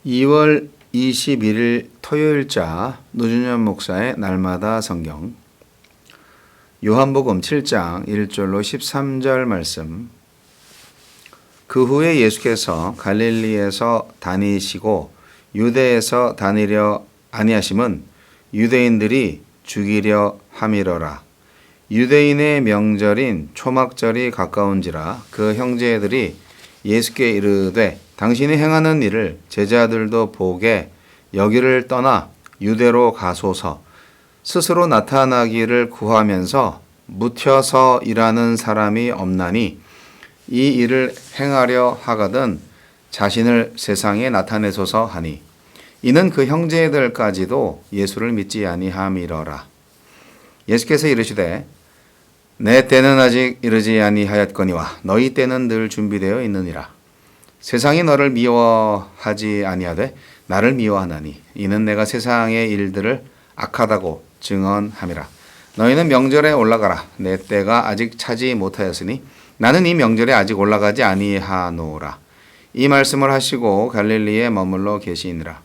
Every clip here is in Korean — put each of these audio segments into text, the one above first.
2월 21일 토요일자 노준현 목사의 날마다 성경 요한복음 7장 1절로 13절 말씀. 그 후에 예수께서 갈릴리에서 다니시고 유대에서 다니려 아니하심은 유대인들이 죽이려 함이러라. 유대인의 명절인 초막절이 가까운지라. 그 형제들이 예수께 이르되 당신이 행하는 일을 제자들도 보게 여기를 떠나 유대로 가소서. 스스로 나타나기를 구하면서 묻혀서 일하는 사람이 없나니 이 일을 행하려 하거든 자신을 세상에 나타내소서 하니, 이는 그 형제들까지도 예수를 믿지 아니함이러라. 예수께서 이르시되 내 때는 아직 이르지 아니하였거니와 너희 때는 늘 준비되어 있느니라. 세상이 너를 미워하지 아니하되 나를 미워하나니 이는 내가 세상의 일들을 악하다고 증언함이라. 너희는 명절에 올라가라. 내 때가 아직 차지 못하였으니 나는 이 명절에 아직 올라가지 아니하노라. 이 말씀을 하시고 갈릴리에 머물러 계시니라.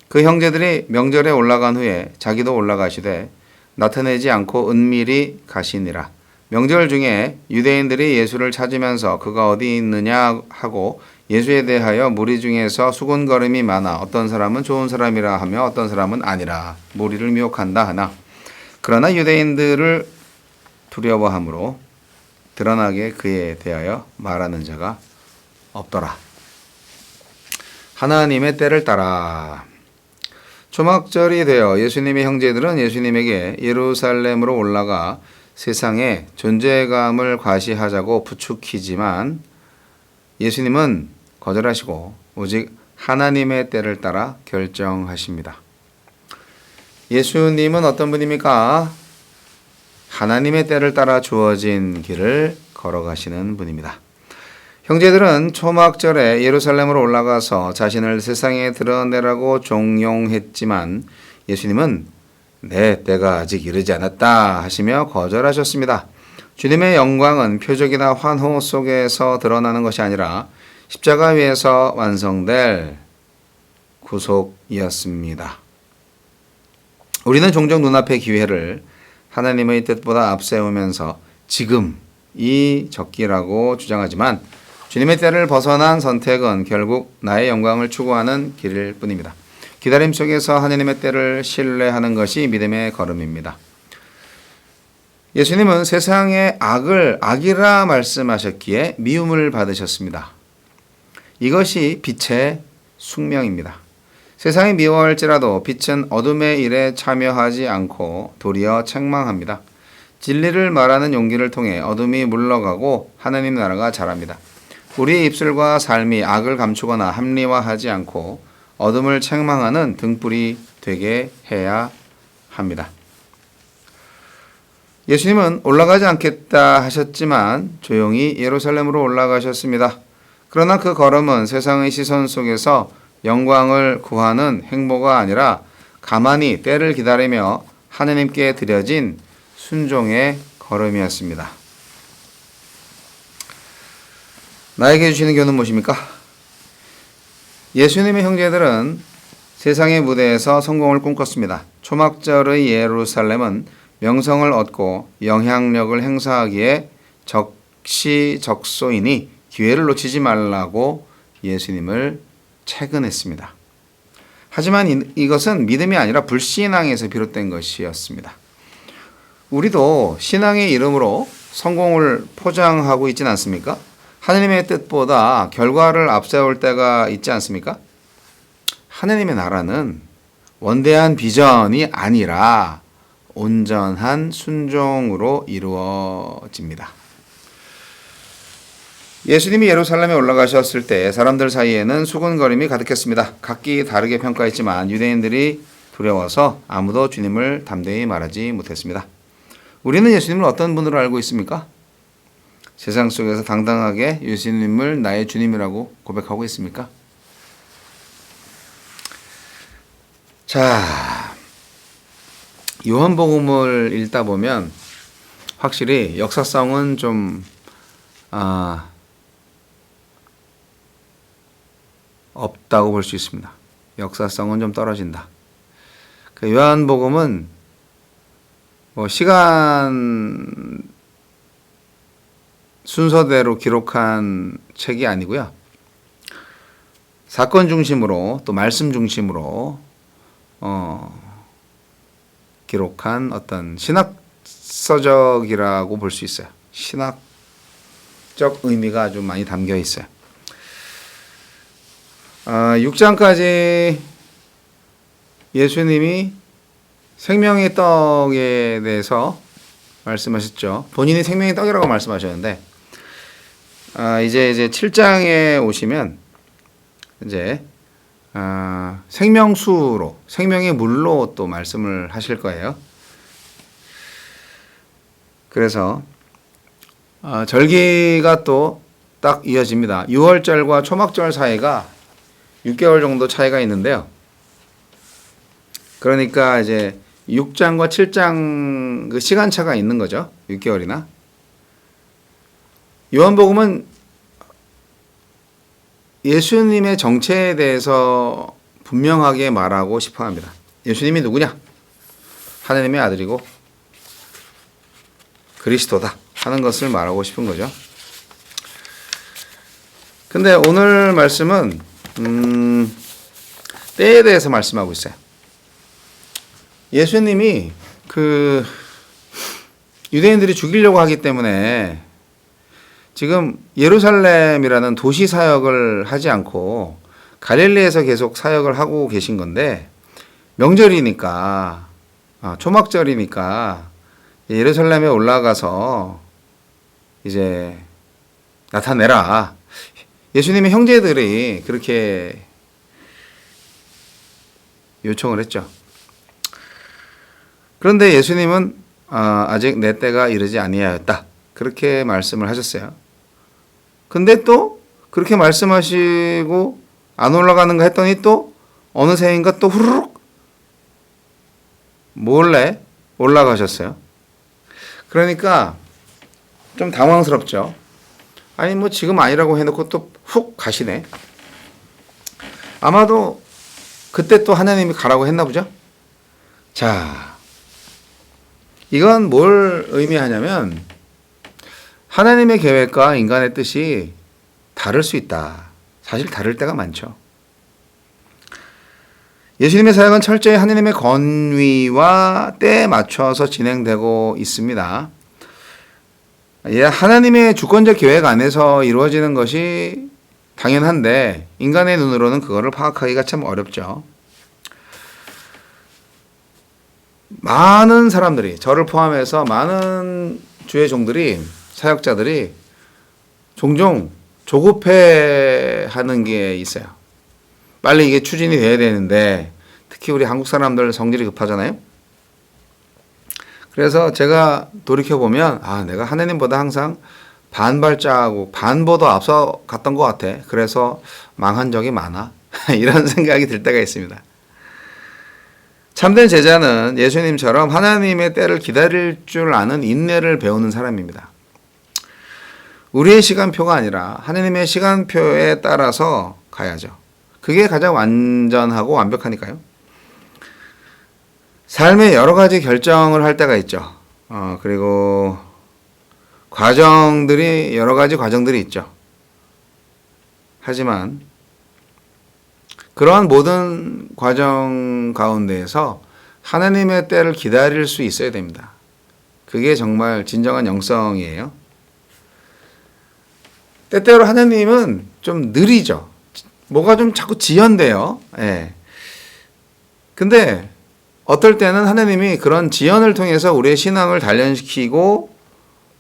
그 형제들이 명절에 올라간 후에 자기도 올라가시되 나타내지 않고 은밀히 가시니라. 명절 중에 유대인들이 예수를 찾으면서 그가 어디 있느냐 하고 예수에 대하여 무리 중에서 수군거림이 많아 어떤 사람은 좋은 사람이라 하며 어떤 사람은 아니라 무리를 미혹한다 하나, 그러나 유대인들을 두려워함으로 드러나게 그에 대하여 말하는 자가 없더라. 하나님의 때를 따라. 초막절이 되어 예수님의 형제들은 예수님에게 예루살렘으로 올라가 세상에 존재감을 과시하자고 부추기지만 예수님은 거절하시고 오직 하나님의 때를 따라 결정하십니다. 예수님은 어떤 분입니까? 하나님의 때를 따라 주어진 길을 걸어가시는 분입니다. 형제들은 초막절에 예루살렘으로 올라가서 자신을 세상에 드러내라고 종용했지만 예수님은 내 때가 아직 이르지 않았다 하시며 거절하셨습니다. 주님의 영광은 표적이나 환호 속에서 드러나는 것이 아니라 십자가 위에서 완성될 구속이었습니다. 우리는 종종 눈앞의 기회를 하나님의 뜻보다 앞세우면서 지금 이 적기라고 주장하지만 주님의 때를 벗어난 선택은 결국 나의 영광을 추구하는 길일 뿐입니다. 기다림 속에서 하나님의 때를 신뢰하는 것이 믿음의 걸음입니다. 예수님은 세상의 악을 악이라 말씀하셨기에 미움을 받으셨습니다. 이것이 빛의 숙명입니다. 세상이 미워할지라도 빛은 어둠의 일에 참여하지 않고 도리어 책망합니다. 진리를 말하는 용기를 통해 어둠이 물러가고 하나님 나라가 자랍니다. 우리의 입술과 삶이 악을 감추거나 합리화하지 않고 어둠을 책망하는 등불이 되게 해야 합니다. 예수님은 올라가지 않겠다 하셨지만 조용히 예루살렘으로 올라가셨습니다. 그러나 그 걸음은 세상의 시선 속에서 영광을 구하는 행보가 아니라 가만히 때를 기다리며 하나님께 드려진 순종의 걸음이었습니다. 나에게 주시는 교훈은 무엇입니까? 예수님의 형제들은 세상의 무대에서 성공을 꿈꿨습니다. 초막절의 예루살렘은 명성을 얻고 영향력을 행사하기에 적시적소이니 기회를 놓치지 말라고 예수님을 채근했습니다. 하지만 이것은 믿음이 아니라 불신앙에서 비롯된 것이었습니다. 우리도 신앙의 이름으로 성공을 포장하고 있지는 않습니까? 하나님의 뜻보다 결과를 앞세울 때가 있지 않습니까? 하나님의 나라는 원대한 비전이 아니라 온전한 순종으로 이루어집니다. 예수님이 예루살렘에 올라가셨을 때 사람들 사이에는 수군거림이 가득했습니다. 각기 다르게 평가했지만 유대인들이 두려워서 아무도 주님을 담대히 말하지 못했습니다. 우리는 예수님을 어떤 분으로 알고 있습니까? 세상 속에서 당당하게 예수님을 나의 주님이라고 고백하고 있습니까? 자, 요한복음을 읽다 보면 확실히 역사성은 좀 없다고 볼 수 있습니다. 역사성은 좀 떨어진다. 그 요한복음은 뭐 시간 순서대로 기록한 책이 아니고요. 사건 중심으로 또 말씀 중심으로 기록한 어떤 신학서적이라고 볼 수 있어요. 신학적 의미가 아주 많이 담겨 있어요. 6장까지 예수님이 생명의 떡에 대해서 말씀하셨죠. 본인이 생명의 떡이라고 말씀하셨는데, 이제 7장에 오시면 이제 생명수로, 생명의 물로 또 말씀을 하실 거예요. 그래서 절기가 또 딱 이어집니다. 6월절과 초막절 사이가 6개월 정도 차이가 있는데요. 그러니까 이제 6장과 7장 그 시간차가 있는 거죠. 6개월이나. 요한복음은 예수님의 정체에 대해서 분명하게 말하고 싶어 합니다. 예수님이 누구냐? 하나님의 아들이고 그리스도다 하는 것을 말하고 싶은 거죠. 근데 오늘 말씀은 때에 대해서 말씀하고 있어요. 예수님이 그 유대인들이 죽이려고 하기 때문에 지금 예루살렘이라는 도시 사역을 하지 않고 갈릴리에서 계속 사역을 하고 계신 건데, 명절이니까 초막절이니까 예루살렘에 올라가서 이제 나타내라. 예수님의 형제들이 그렇게 요청을 했죠. 그런데 예수님은 아직 내 때가 이르지 아니하였다. 그렇게 말씀을 하셨어요. 근데 또 그렇게 말씀하시고 안 올라가는가 했더니 또 어느새인가 또 후루룩 몰래 올라가셨어요. 그러니까 좀 당황스럽죠. 아니 뭐 지금 아니라고 해놓고 또 훅 가시네. 아마도 그때 또 하나님이 가라고 했나 보죠. 자, 이건 뭘 의미하냐면 하나님의 계획과 인간의 뜻이 다를 수 있다. 사실 다를 때가 많죠. 예수님의 사역은 철저히 하나님의 권위와 때에 맞춰서 진행되고 있습니다. 하나님의 주권적 계획 안에서 이루어지는 것이 당연한데 인간의 눈으로는 그거를 파악하기가 참 어렵죠. 많은 사람들이, 저를 포함해서 많은 주의 종들이, 사역자들이 종종 조급해하는 게 있어요. 빨리 이게 추진이 돼야 되는데, 특히 우리 한국 사람들 성질이 급하잖아요. 그래서 제가 돌이켜보면 내가 하나님보다 항상 반발자하고 반보다 앞서 갔던 것 같아. 그래서 망한 적이 많아. 이런 생각이 들 때가 있습니다. 참된 제자는 예수님처럼 하나님의 때를 기다릴 줄 아는 인내를 배우는 사람입니다. 우리의 시간표가 아니라 하나님의 시간표에 따라서 가야죠. 그게 가장 완전하고 완벽하니까요. 삶의 여러 가지 결정을 할 때가 있죠. 그리고 여러 가지 과정들이 있죠. 하지만 그러한 모든 과정 가운데에서 하나님의 때를 기다릴 수 있어야 됩니다. 그게 정말 진정한 영성이에요. 때때로 하나님은 좀 느리죠. 뭐가 좀 자꾸 지연돼요. 예. 근데 어떨 때는 하나님이 그런 지연을 통해서 우리의 신앙을 단련시키고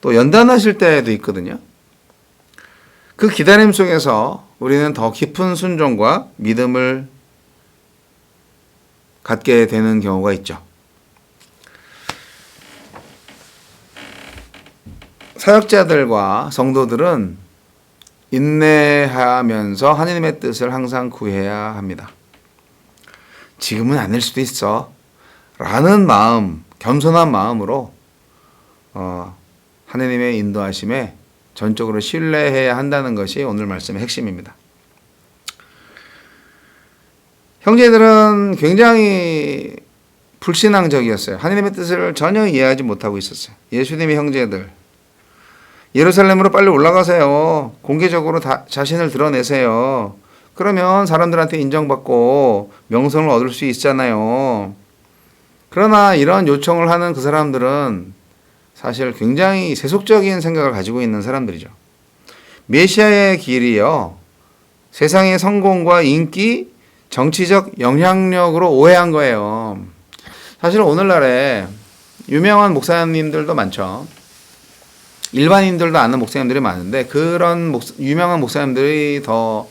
또 연단하실 때도 있거든요. 그 기다림 속에서 우리는 더 깊은 순종과 믿음을 갖게 되는 경우가 있죠. 사역자들과 성도들은 인내하면서 하나님의 뜻을 항상 구해야 합니다. 지금은 아닐 수도 있어 라는 마음, 겸손한 마음으로 하나님의 인도하심에 전적으로 신뢰해야 한다는 것이 오늘 말씀의 핵심입니다. 형제들은 굉장히 불신앙적이었어요. 하나님의 뜻을 전혀 이해하지 못하고 있었어요. 예수님의 형제들, 예루살렘으로 빨리 올라가세요. 공개적으로 자신을 드러내세요. 그러면 사람들한테 인정받고 명성을 얻을 수 있잖아요. 그러나 이런 요청을 하는 그 사람들은 사실 굉장히 세속적인 생각을 가지고 있는 사람들이죠. 메시아의 길이요, 세상의 성공과 인기, 정치적 영향력으로 오해한 거예요. 사실 오늘날에 유명한 목사님들도 많죠. 일반인들도 아는 목사님들이 많은데 그런 유명한 목사님들이 더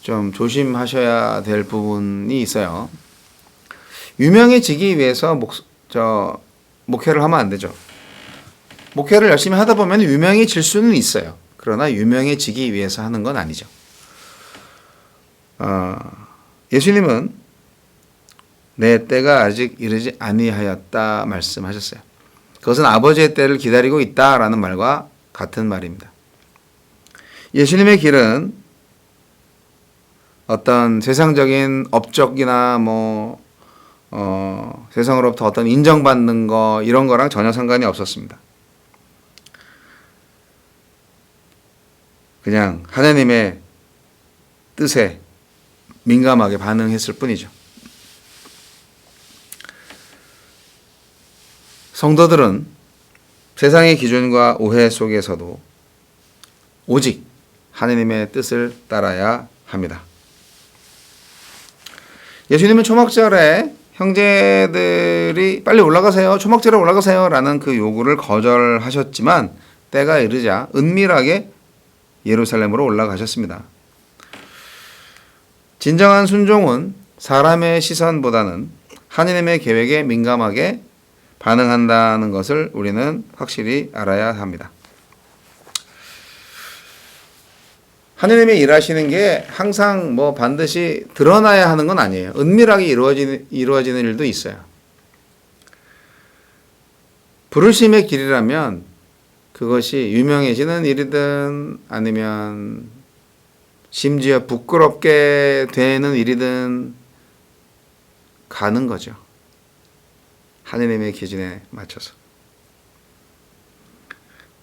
좀 조심하셔야 될 부분이 있어요. 유명해지기 위해서 목회를 하면 안 되죠. 목회를 열심히 하다 보면 유명해질 수는 있어요. 그러나 유명해지기 위해서 하는 건 아니죠. 예수님은 내 때가 아직 이르지 아니하였다 말씀하셨어요. 그것은 아버지의 때를 기다리고 있다라는 말과 같은 말입니다. 예수님의 길은 어떤 세상적인 업적이나 세상으로부터 어떤 인정받는 거 이런 거랑 전혀 상관이 없었습니다. 그냥 하나님의 뜻에 민감하게 반응했을 뿐이죠. 성도들은 세상의 기준과 오해 속에서도 오직 하나님의 뜻을 따라야 합니다. 예수님은 초막절에 형제들이 빨리 올라가세요, 초막절에 올라가세요 라는 그 요구를 거절하셨지만 때가 이르자 은밀하게 예루살렘으로 올라가셨습니다. 진정한 순종은 사람의 시선보다는 하나님의 계획에 민감하게 반응한다는 것을 우리는 확실히 알아야 합니다. 하나님의 일하시는 게 항상 반드시 드러나야 하는 건 아니에요. 은밀하게 이루어지는 일도 있어요. 부르심의 길이라면 그것이 유명해지는 일이든 아니면 심지어 부끄럽게 되는 일이든 가는 거죠. 하나님의 기준에 맞춰서.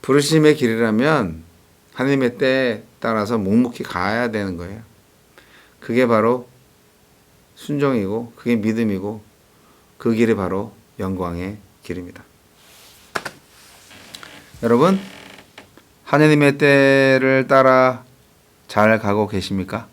부르심의 길이라면 하나님의 때에 따라서 묵묵히 가야 되는 거예요. 그게 바로 순종이고 그게 믿음이고 그 길이 바로 영광의 길입니다. 여러분, 하나님의 때를 따라 잘 가고 계십니까?